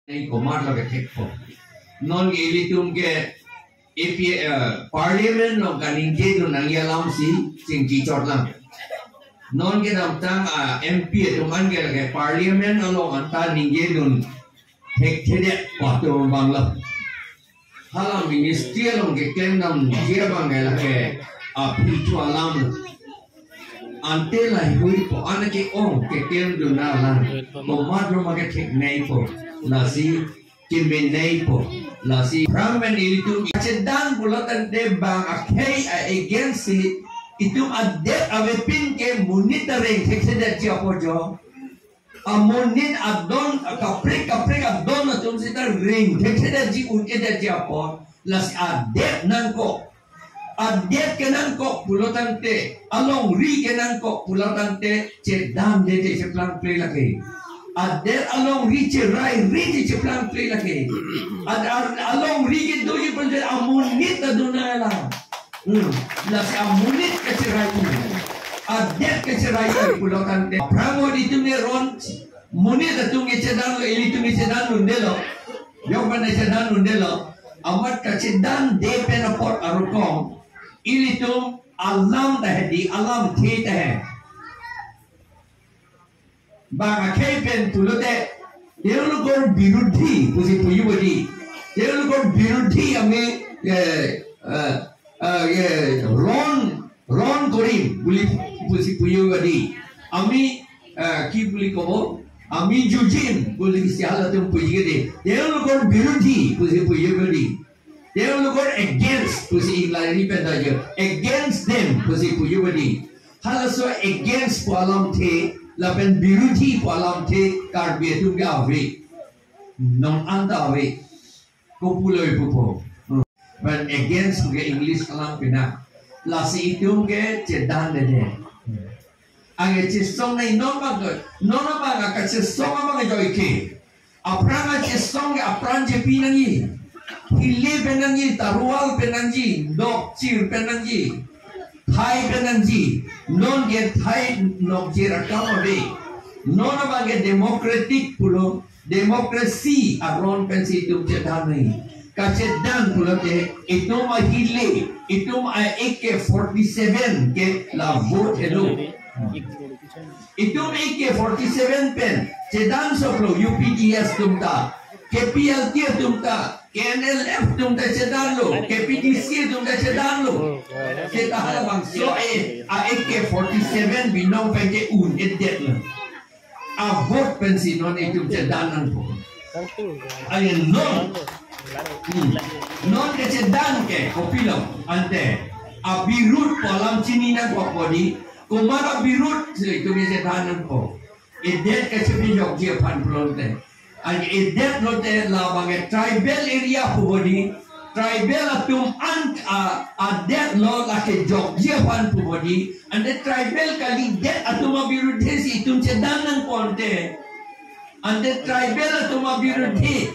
Komar la ketek po. Non ilitum ke parliament no kaningke no nangyalam si singki chotlang. Non ke namtang MP tuman ke parliament no anta ningke dun hek thede waktu bangla. Halam ministry no ke kemnam dia bangla ke pitu alam. Ante lah hui po anake ong ke kem dun alam. Komar no make thek nei po. Nasi kimenei po nasi ramen itu sedang bulatan debang akhai against itu adet awepin ke monitoring sekseda siapa jo amonit adon kaprik adon atum sita ring sekseda ji uneda siapa las adet nangko adet kenangko bulatan te along ri kenangko bulatan te sedang dede seplang play lagi. Ada along reach plan play lagi. Ada along reach itu je pun amunit aduna lah. Nasi amunit kecerai. Ada kecerai pulau kante. Pramo itu ni ron munit itu ni cedan lo, ini itu ni cedan undelo. Yang mana cedan undelo. Amat kecedan depen aport arukong. Ini tu alam tahdi, alam theta. Bang kepen tulute देवलोगों विरुद्धी पुसी पुयुवदी देवलोगों विरुद्धी हमें ये रॉन करीम बुली पुसी पुयुवदी अमी की बुली कहो अमी जुजिन बुली किसी हालत में पुजिगे दे देवलोगों विरुद्धी पुसी पुयुवदी देवलोगों against पुसी इलाही पैदा जो against them पुसी पुयुवदी हालत against पालम थे lapen biruti palam te karbe tu gawe non anda we kopuloi pupo but against ke English kalam pina lasi itu ke cedan de age cesong nai non ba ka cesong ba ga joy ke apranga cesong ke apran je pinangi hile penangi tarual penangi dok cir penangi Thai penanji non get Thai nok jera kamabe non abage democratic pulo democracy aron pensi tu cedani kacedan pulo te itu mahile itu AK-47 ke la vote hello itu AK-47 pen cedan soplo UPDS tumta KPLT tumta KNLF tumta cedan lo KPDC tumta cedan lo kita harapang so AK-47 binong peke edet lo vote pensi non itu cedanan po ayen non ke cedan ke kopilo ante birut palam cininan po podi kumara birut itu cedanan po edet ke cebi jok je pan plonte and edet lote la bange tribal area pubodi tribal atum adet lo la ke jogje pan pubodi and the tribal kali det atuma birudhe si tum cedanan ponte and the tribal atuma birudhe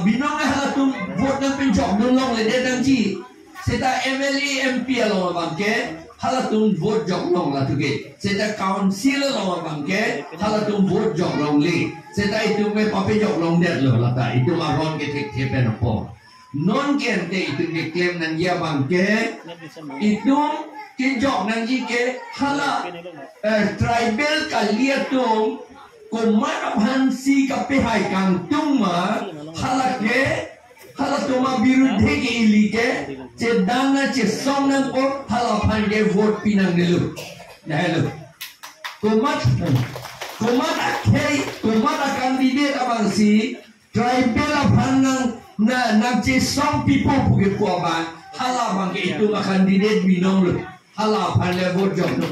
binong halatum vote na pinjok nulong le detanji seta MLA MP lo bangke halatum vote jok long la tuge seta council lo bangke halatum vote jok long le seta itu me pape jok long det lo lata itu maron ke tek tepen po non kente itu ke claim nan ya bangke itu ke jok nan ji ke hala tribal kaliatum komar hansi kape hai kang tuma hala ke hala tuma birudhe ke ilike cedana cesongan ko hala phande vote pinang delu dahelo komat akhai komat candidate abang si tribal phanang na cesong people puge ko ba hala bang itu candidate binong lu hala phande vote jok lu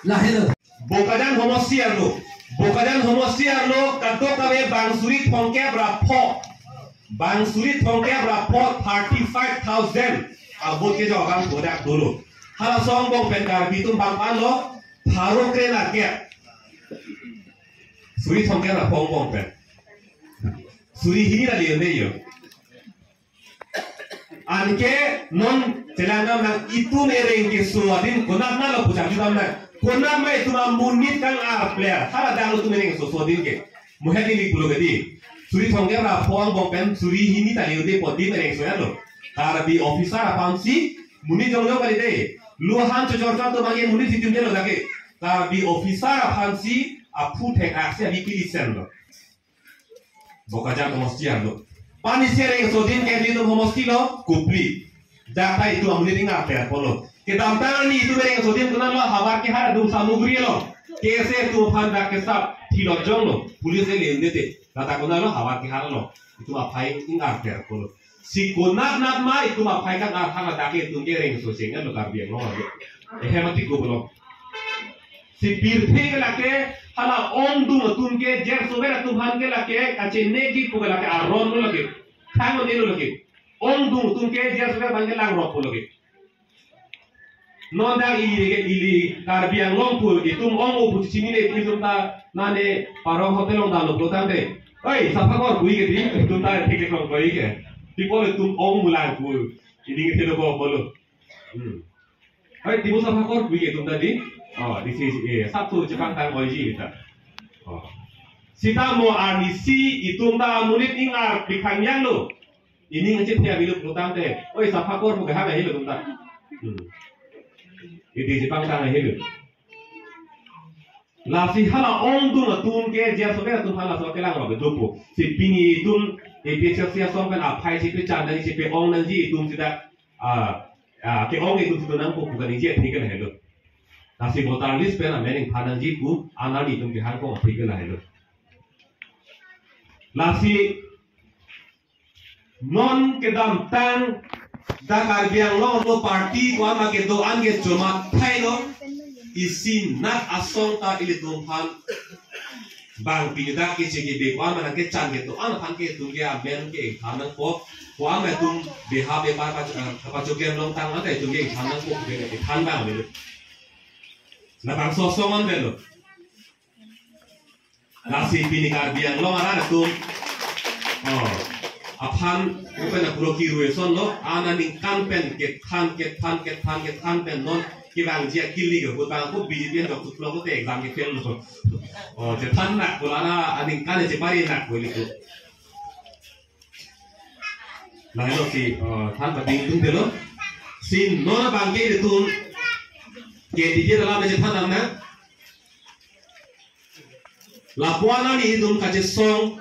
lahelo bokadan homosiar lo kanto kawe bangsuri thongke brapo 35,000 abot ke jawab bodak dulu hala song bong pendar bitum bang palo tharo ke la ke suri thongke brapo bong pen suri hini la liye yo anke non telangam nang itu nereng ke suadin konam na lo puja judam na Kona mai tuma munit kang ar player hara dang lu tumene so din ke muhati li pulo gadi suri thongge ra phong bong pen suri hini ta yode podi mere so ya lo tar bi officer apansi muni jong jong kali de lu han cho jor to mage muni sitim de lo dake tar bi officer apansi apu thek akse bi kili sen lo boka ja ko mosti lo pani sere so din ke di to mosti lo kupli data itu muni dinga player polo kita ambil ni itu mereka sodin kenal lo hawar ke hari dum samugri lo kese tufan dak kesap tilot jong lo pulis le lendete kata kenal lo hawar ke hari lo itu apa yang ingat ter polo si konat nat ma itu apa yang kan hanga dak itu ngereng so sengan lo karbiang lo mati ko lo si birthe ke lake hala om dum tumke jer sobera tufan ke lake kache negi ko lake aron lo lake thango ne lo lake om dum tumke jer sobera bange lang ro ko lake non dah ili karbiang longpul itu ong upu sini le itu ta nane parong hotel ong dalam pelotan deh, oi siapa kau kui ke di itu ta tiket long kui ke, people itu ong mulang pul ini kita lo bolu, oi timu siapa kau kui ke itu tadi, oh di sini satu Jepang tang oji kita, oh sita mo armisi itu ta munit ingar di kanyang lo, ini ngecip ya bilu pelotan deh, oi siapa kau bukan hal ini lo ta. Itu Jepang tanah hidup. Lasi hala ong tu natun ke dia sobera tu hala sobera kelang robe dopo. Si pini itu episode sia sompen apai si pe canda si pe ong nanti itu tidak ke ong itu tu nang ko bukan ini dia tiga hidup. Lasi botar list pe na mening padan ji ku anali itu ke hang ko tiga hidup. Lasi non kedam tang da karbiang lo party ko ama ke do an ke joma thailo isin nat asong ta ili tumpan bang pinda ke chege be ko ama ke chan ke to an phan ke tum ke aben ke khanan ko ama tum beha be ba pa jogen long tang ate tum ke khanan ko be ke khan ba le na bang so so man be lo nasi pini karbiang lo ara tum oh aphan upen aproki rueson lo ananing kanpen ke than pen non kibang jia kili ke butang ko BJP dok tu lo ko te exam ke fail lo oh je than nak bulana aning kan je pari nak boli ko lai lo si than pating tung de lo sin non bang ke tu ke di je dalam je than na lapuana ni dum ka je song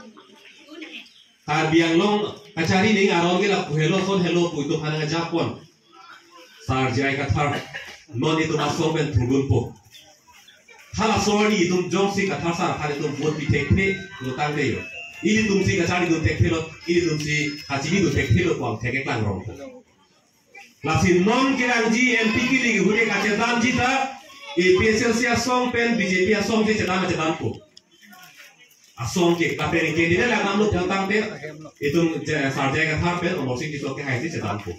karbiang long kacari ning arong ke la hello son hello pu itu hana Japon sar jai ka thar non itu masong ben turun po hala sorry itu jong si ka thar sar hane itu bot pi tekne lo tang de yo ini tum si kacari itu tekne lo ini tum si haji itu tekne lo kwang teke klang rong lasin non ke ang ji MP ki ligi hune ka chetan ji ta PSL sia song pen BJP song je chetan po asong ke kapering ke dina la namlo tang pe itu sarjai ka thar pe omosing di soke hai si chetan po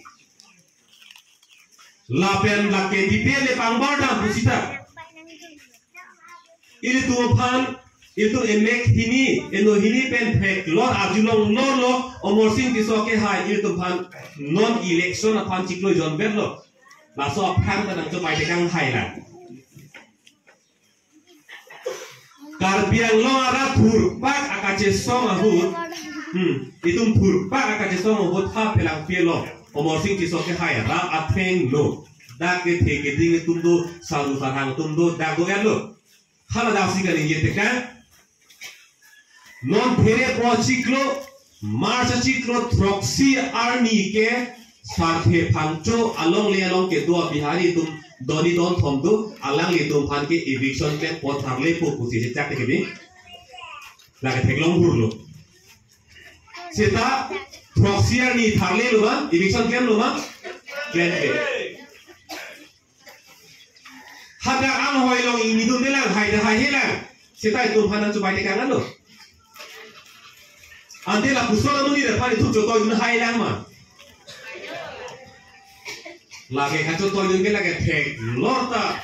la pen la ke di pe le pangbar da busita ini tu phan itu emek hini eno hini pen thek lor ajulong lor lo omosing di soke hai itu phan non election phan chiklo jon ber lo la so phan ka nang to pai de kang hai la karbiang lo ara thurpak akache song ahut itu thurpak akache song ahut ha pelang pelo omosing ti soke haya ra atheng lo da ke theke ding tumdo saru sarang tumdo da go lo hala da singa ni yete ka non phere pro ciklo marcha ciklo proxy army ke sarthe phangcho along le along ke do bihari tum doni don thomdu alang le tum phan ke eviction ke pot tharle po pusi je chak ke bi la ke theklong hurlo seta proxy army tharle lo ba eviction kem lo ba ken ke hada ang hoilong ini dum delang hai da hai helang seta tum phanan chu bai te kangan lo ante la pusola muni de phani thu cho to yun hai lang ma lagi kacau toh juga lagi tek lorta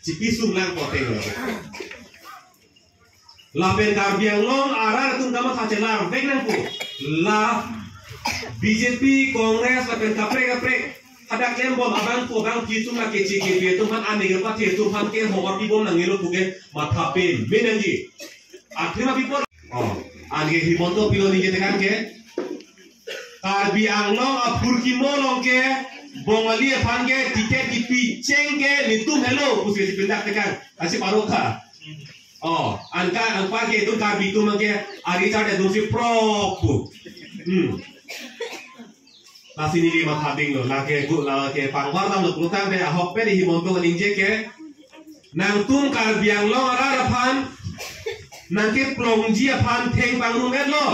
cipisung lang poteng lapen karbiang long arar tum kama kacelar vek lang po la BJP Kongres lapen kapre hadak lem bom abang tu bang pi tu na ke chi ke be tu man ane ke pa the tu han ke ho pi bom na ngelo tu ke matha pe menanji akhirnya pi por ane himonto pilo ni ke tekan ke Karbi Anglong apur ki molong ke bongali pange tiket di picenge nitum hello kusi si pindak tekan kasih paroka angka ke itu karbi itu mangke ari cade dosi propu nasi ni lima habing lo lake pangwar tam lo kulutang de ahok pe di himonto ningje ke nang tum Karbi Anglong ara pan nangke plongji pan teng bangun lo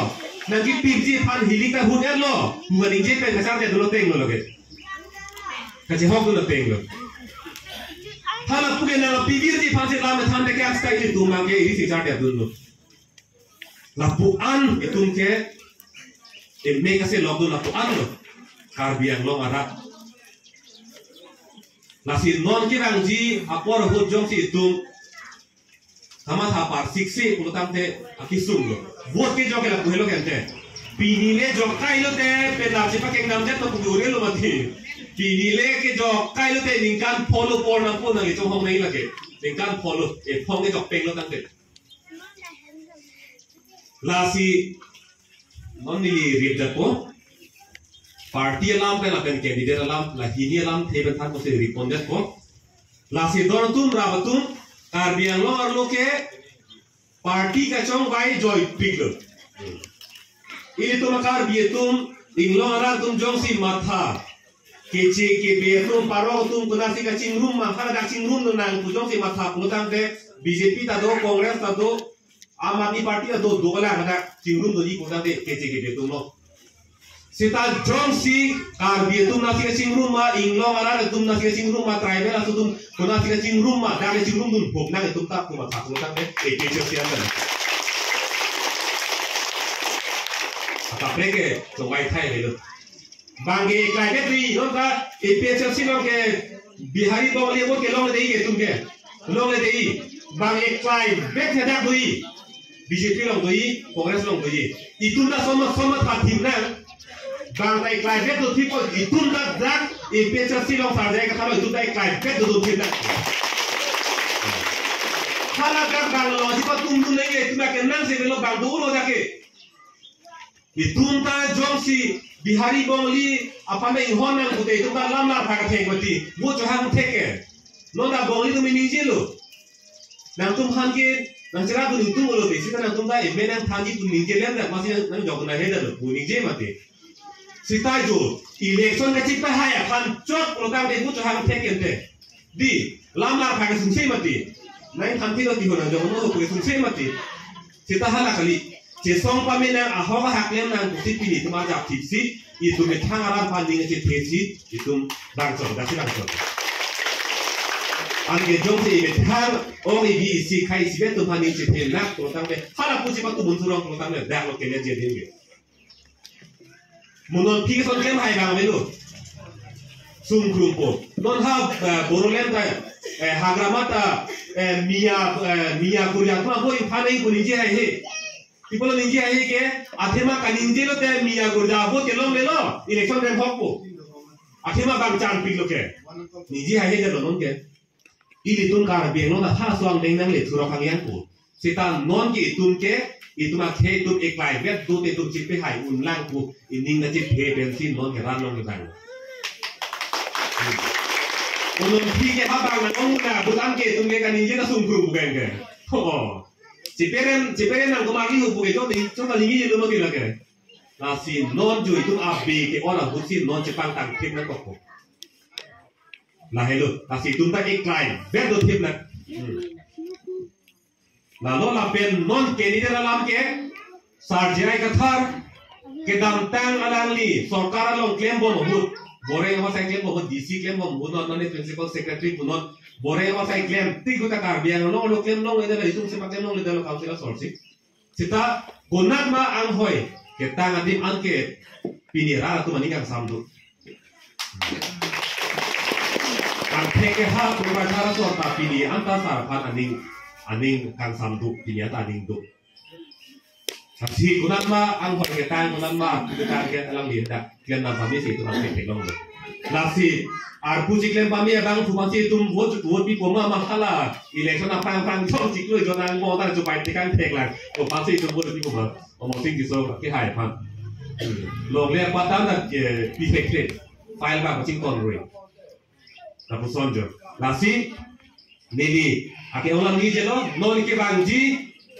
nanti pipsi pan hilika huner lo bukan injek pe kasar de dulu teng lo loge kasih hok dulu teng lo hala puke na pipir di pan se lam than de ke asta ini tu mangke ini si jar de dulu lapu an itum ke me kasih log dulu lapu an lo Karbi Anglong arak nasi non kirang ji apor hujong si itum sama thapar siksi pulutam te akisung lo buat ke joke la puhelo kente pinile jok kailo te pedal sipa ke ngam te to pugure lo mati pinile ke jok kailo te ningkan polo por na pon na le chong hong nei la ke ningkan polo e phong ke jok peng lo tang te lasi non ni ri da ko party alam pe la pen candidate alam la hini alam the ben than ko se respondet ko lasi don tum rabatum Karbi Anglong arlo ke party ka chong vai joy piglo ini tu makar bietum inglong arar tum jong si matha kece ke betum paro tum kunasi ka chingrum ma khara dak chingrum no nang pujong si matha putang de BJP ta do Congress ta do Aam Aadmi Party ta do dola khara chingrum do ji putang de kece ke betum no sita jong si Karbi tum nasi ka chingrum ma inglong arar tum nasi ka chingrum ma tribal asu tum kunasi ka chingrum ma dale chingrum dun bok nang tum ta tum matha putang de kece sian da Kapre ke cobai thai le bange kai betri non ka epechel sinong ke bihari bawli wo ke long le dei ke tum ke long le dei bange kai bet hedak doi BJP long doi Congress long doi itun da soma ta thim na bang tai kai bet do tipo itun da dak epechel sinong sar jai ka thalo itun dai kai bet do thim na khala gam bang lo ji pa tum tum nei ke tum ke nang se lo bang do lo da ke itunta jongsi bihari bongli apa me inhonan kude itunta lamlar phaka thek mati wo johan theke nonda bongli tu miniji lo nang tum hange nang chira tu tum lo be sita nang tum da emenang thangi tu ninje lem da masi nang jogna heda lo bu ninje mati sita jo election ka chipa haya khan chot program de wo johan theke te di lamlar phaka sumse mati nang thanti lo ti hona jogno ko sumse mati sita hala kali Jesong pamenang ahoka haklem nang kusi pini tuma jak tipsi itu metang aram panding ke tesi itu bangso dasi bangso. Ange jong se metang ong ibi isi kai sibe tu panding ke tenak tu tang be hala puji patu munsurong tu tang be dak lo kene je dinge. Munon pi son kem hai bang melu. Sum krumpo. Non ha borolem ta hagramata mia kuriat ma boy phanai kunije hai he. People ninja hai ke athema kaninje lo te miya gurja bo kelom le lo election dem hokpo athema bang chan pik lo ke ninja hai de lo non ke ili tun kar be no na tha swang deng nang le thuro khangyan ko sita non ki tun ke ituma khe tun ek lai vet du te tun chip pe hai un lang ku ining na chip phe ben sin non ke ran non le bang unon thi ke ha bang na ong na butan ke tun ke kaninje na sum kru ben ke Ciperen nang kemari hubungi itu kali ini belum lagi lagi. Nasi non ju itu abi ke orang husin non Jepang tang tip nak kok. Nah hello, nasi tunta iklain, bedo tip nak. Lalu lapen non kini dalam ke sarjai kathar ke damtang alangli sorkar long klaim bon hut. Bore yang saya klaim bon DC klaim bon non non principal secretary non Bore yang saya klaim, tiga takar biang long lo klaim long itu itu sepak klaim long itu lo kausila sorsi. Sita gonat ma anghoy kita ngadim angke pinira tu maningang samdu. Angke ke hal berbicara sorta pini anta sarpan aning kang samdu pinyata aning du. Saksi gonat ma anghoy kita gonat ma kita ke alang lihat kian nama ini itu angke long. Nasi arpu ciklem pami abang fumasi tum vote pi poma mahala election apang chong ciklo jona ngo ta jupai tikan thek lang o pasi tum vote pi poma o mo sing giso ke hai phan log le patan na pi thek file ba ching kon roi ta pu sonjo nasi nili ake olang ni jelo no ni ke bang ji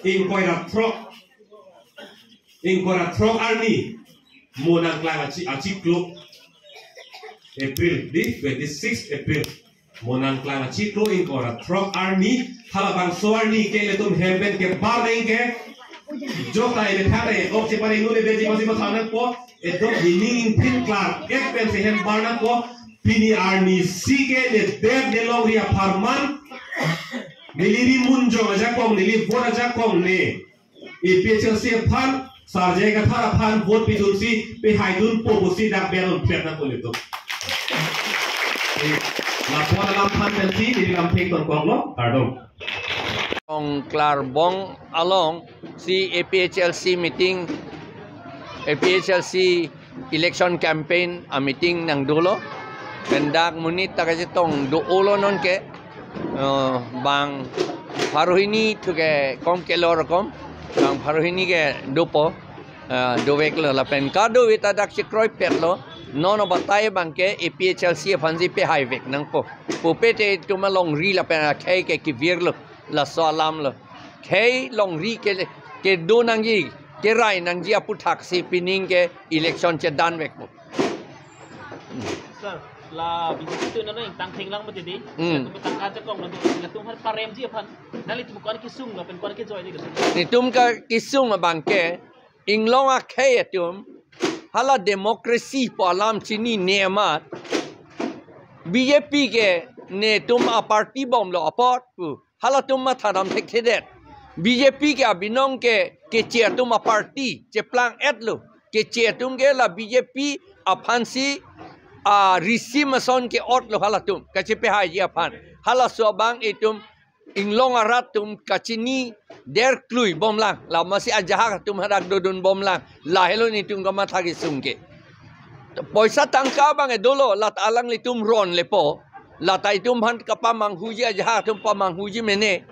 in koira throk army monang klang achi club April di 26 April monang klang chiklo in kora throk army halabang soarni ke le tum hemben ke bar nei ke jokta ile thare ok che pare nule deji masi ma thana ko edo hining pin klar ek pen se hem barna ko pini army si ke le dev de long ria farman niliri munjo aja kong nili vote aja kong ne ipechel se phan sarje ka thara phan vote pi dun si pe haidun po busi dak belon phetna ko le to laporan dalam fantasy di dalam pekon konglo, pardon. Klarbong along si APHLC meeting, APHLC election campaign a meeting nang dulo. Kendak munit takasi tong duolo non ke bang paruhini tu ke kom ke lor kom bang paruhini ke dupo dovek lo lapen kado wita dak sikroy perlo. Nono batai bangke APHLC fanzi pe highway nang po pupete tuma long ri la pena kai ke kivir lo la salam lo kai long ri ke do nang ji ke rai nang ji apu taksi pining ke election che dan vek po sir la bisu tu nana tang thing lang mati di tu tang ka kong nang tum har parem ji phan nali tum kon ki sung la pen kon ki joy di ni tum ka kisung bangke inglong a kai tum hala demokrasi palam chini nemat BJP ke ne tum a party bom lo apart pu hala tum ma tharam thek thedet BJP ke abinong ke chair tum a party che plang et lo ke chair tum ke la BJP a phansi a risi mason ke ot lo hala tum ka che pe hai ji aphan hala so bang etum inglong arat tum kachini der klui bom lang la masi ajah tum hadak dodun bom lang la helo ni tum kama thagi sungke poisa tangka bang e dolo lat alang li tum ron lepo la tai tum han kapa mang huji ajah tum pa mang huji mene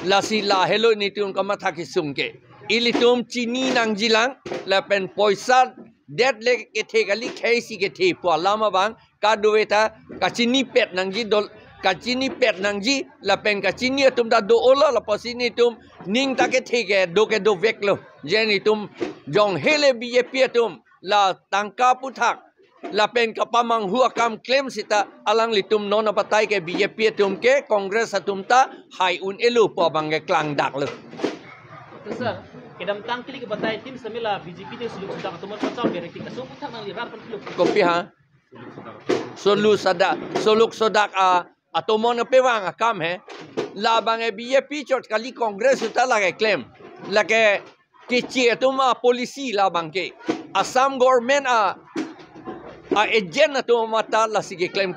la si la helo ni tum kama thagi sungke ili tum chini nang jilang la pen poisa det le ke thegali khaisi ke the po lama bang ka dueta kachini pet nang ji dol kachini pet nangji la pen kachini tum da do ola la pasini tum ning ta ke thike do vek lo jeni tum jong hele BJP tum la tangka puthak la pen kapamang huwa kam claim sita alang litum nona patai ke BJP tum ke Congress tum ta hai un elu po bang ke klang dak lo sir kedam tang kili ke batai tim semila BJP te suluk sudak tumon pacau direct ka so puthak nang lirar pan klub kopi ha soluk sodak atau mana pewang akam la bang BJP chot kali Congress uta lage claim lage kecil tu ma polisi la bang ke Assam government a agent tu mata la si claim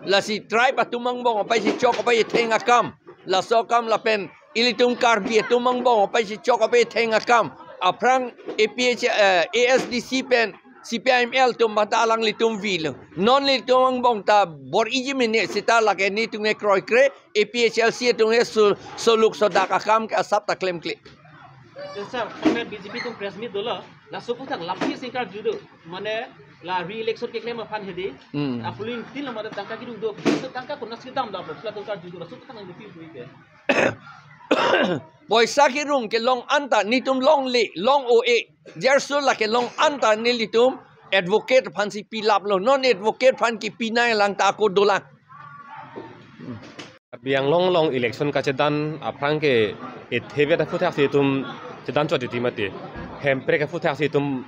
la si tribe tu mangbong pa si chok pa iteng akam la so kam la pen ilitum karbi tu mangbong pa si chok pa iteng akam aprang ASDC pen CPIML tum mata alang litum vil non litum bong ta bor iji mene sita lage ni tunge kroy kre APHLC tunge soluk sodak akam ke asap ta claim kle sir kami BJP tum press meet dolo la suputak laphi singkar judo mane la re-election ke claim fan hedi apuling tin la mada tangka ki do so tangka ko nas kitam da la tangka judo la suputak nang defi buike Poisa ki rung ke long anta nitum long le long oe jerso la ke long anta nilitum advocate fansi pilap lo non advocate fan ki pinai lang ta ko dola biang long election ka chedan aprang ke etheve da futhak se tum chedan choti timate hempre ka futhak se tum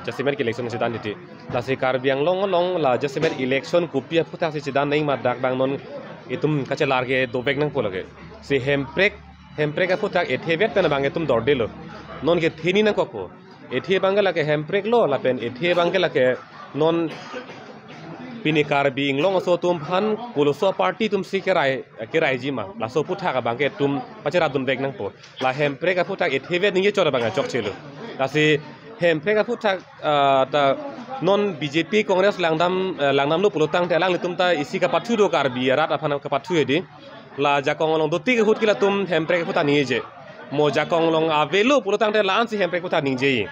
jasimen ke election chedan diti la se kar biang long la jasimen election kupia futhak se chedan nei ma dak bang non itum ka chelar ke dobek nang polage se hempre ka futhak etheve pen bang tum dordelo non ke thini nang ko ethe bangala ke hempre lo la pen ethe bangala ke non pini kar bing long so tum phan kuluso party tum si ke rai ji ma la so putha ka bangke tum pachera dun bek nang po la hempre ka putha etheve ninge chora banga chok chelo la si hempre ka putha ta non BJP Kongres langdam lo pulutang te lang litum ta isi kapathu do karbi rat apana kapathu edi la jakong long do tiga hut kila tum hempre kuta nije mo jakong long avelo pulutang te laan si hempre kuta nije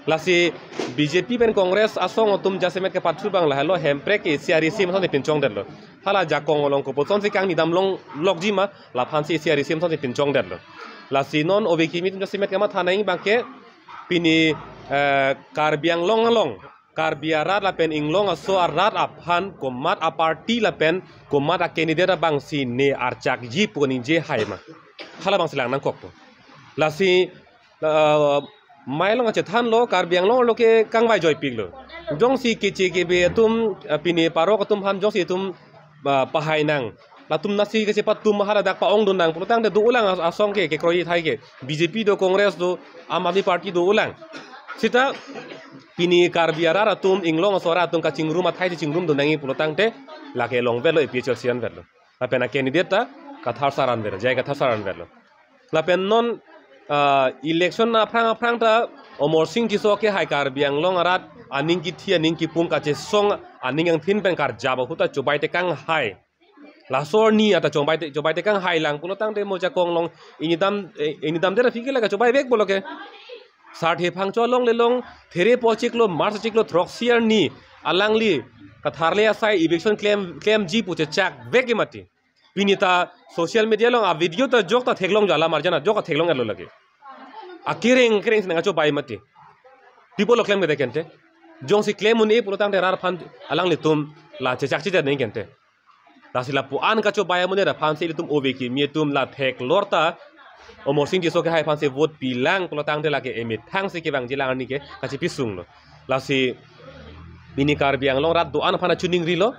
la si BJP pen Kongres asong tum jasemet kapathu bang la helo hempre ke CRC ma de pinchong derlo hala jakong long ko poton si kang ni dam long lokjima la phansi CRC ma de pinchong derlo la si non oveki mit jasemet kama thanaing bangke pini karbiang long karbiarat la pen inglong aso arat aphan komat a party la pen komat a candidate bang si ne archak ji poni je haima hala bang silang nang kok la si mailong ache than lo karbiang long lo ke kangbai joy pig lo jong si kichi ke be tum pini parok tum han jong si tum pahai nang la tum nasi ke cepat tum hala dak paong dun nang pulutang de du ulang asong ke kroi thai ke BJP do Kongres do Aam Aadmi Party do ulang sita pini karbiara ratum inglong sora tum kacing rumah thai cing rum do nangi pulutang te la ke long velo epichal sian velo la pena candidate ta kathar saran velo jai kathar saran velo la pen non election na prang ta omor sing ti so ke hai karbiang long arat aning ki thia ning ki pum ka che song aning ang thin pen kar jaba huta chubai te kang hai la sor ni ata chubai te kang hai lang pulutang te mo ja kong long inidam de fikila ka chubai bek boloke Sathe फांगचो लोंग ले लोंग थेरे पोचिकलो मार्च चिकलो थ्रॉक्सियर नी अलंगली कथारले acai eviction claim जी पुचे चैक वेके मती पिनिता सोशल मीडिया लोंग आ वीडियो तो जोक ता थेगलोंग जाला मारजना जोक थेगलोंग एलो लगे आ केरेंग नंगा चो बाई मती पीपल क्लेम के देखते जोंग सी क्लेम उनी पुलतांग ते रार फान अलंगली तुम ला चेचाक चिते नहीं केंते तासिला पुआन का चो बाय मुने रा फान से तुम ओवेकी मी तुम ला थेक लोरता omor sing jiso ke hai pan se vote pilang pulotang de lage emit thang se ke bang jilang ni ke kachi pisung lo la si pini karbiang long rat do an phana chuning ri lo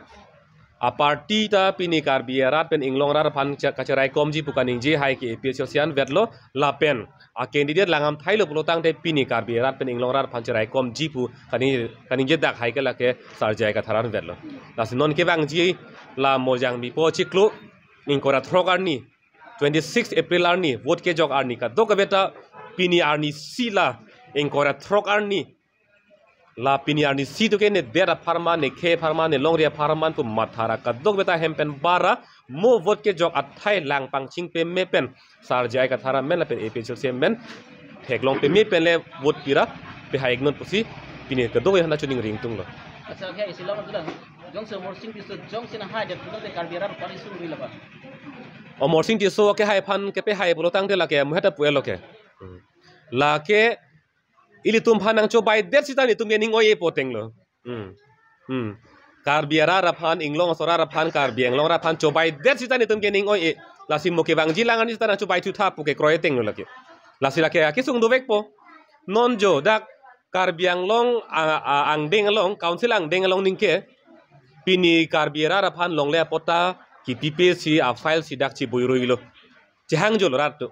a party ta pini karbiarat pen inglong rar phan kacharai komji pukaning ji hai ke pesian vet lo la pen a candidate langam thai lo pulotang de pini karbiarat pen inglong rar phan charai komji pu kaning je dak hai ke la ke sarjai ka tharan vet lo la si non ke bang ji la mojang mi po chiklo ingkora throgar ni 26 April arni vote ke jog arni ka dok beta pini arni sila engkora throk arni la pini arni si to ke ne dera pharma ne khe pharma ne longria pharma ko mathara ka dok beta hempen bara mo vote ke jog athai lang pangching pe me pen sar jai ka thara men la pen epechel sem men theklong pe me pen le vote pira pe ha ignon pusi pini ka dok hana chuning ring tung lo acha khe isila ma dulang jong se mor sing piso jong sina ha de puno de karbiara pani suru ri laba omor sing ti so ke hai phan ke pe hai pulotang de la ke muheta puelo ke la ke ili tum phanang cho bai der sitani tum gening oi poteng lo karbiara ra phan inglong sora ra phan karbiang long ra phan cho bai der sitani tum gening oi la sim mo ke bang jilangan ni tana cho bai thu tha pu ke kroye teng lo la ke la sila ke ki sung do vek po non jo dak karbiang long ang deng long council ang deng long ning ke pini karbiara ra phan long le pota ki pipe si a file si dak chi boiro ilo chi hang jol rat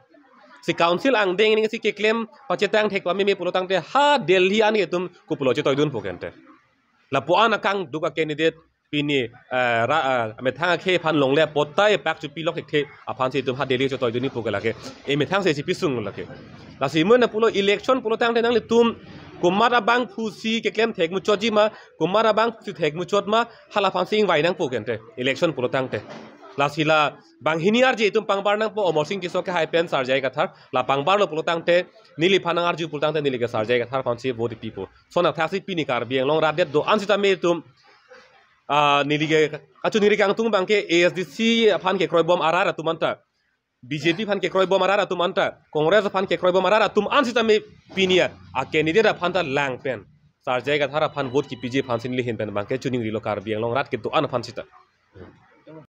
si council ang deng ni si ke claim pachetang thek pa me pulotang te ha delhi an tum ku pulo che toidun pokente la po an akang duka candidate pini me thang khe phan long le potai pak chu pilok the a phan si tum ha delhi che toidun ni pokela ke e me thang se si pisung la ke la si mo na pulo election pulotang te nang le tum kumara bang phusi ke claim thek mu choji ma kumara bang phusi thek mu chot ma hala phan sing vai nang pokente election pulotang te la sila bang hiniar je tum pangbar nang po omor sing ki so ke hai pen sar jai ka thar la pangbar lo pulotang te nili phanang arju pulotang te nili ke sar jai ka thar phan si vote people so na thasi pini kar biang long radet do ansita me tum nili ke achu nili kang tung bang ke ASDC phan ke kroi bom arara tumanta BJP phan ke kroi bom arara tumanta Kongres phan ke kroi bom arara tum ansita me pinia a candidate phan ta lang pen sar jai ka thar phan vote ki PJ phan sin li hin pen bang ke chuning rilo kar biang long rat ke to an phan sita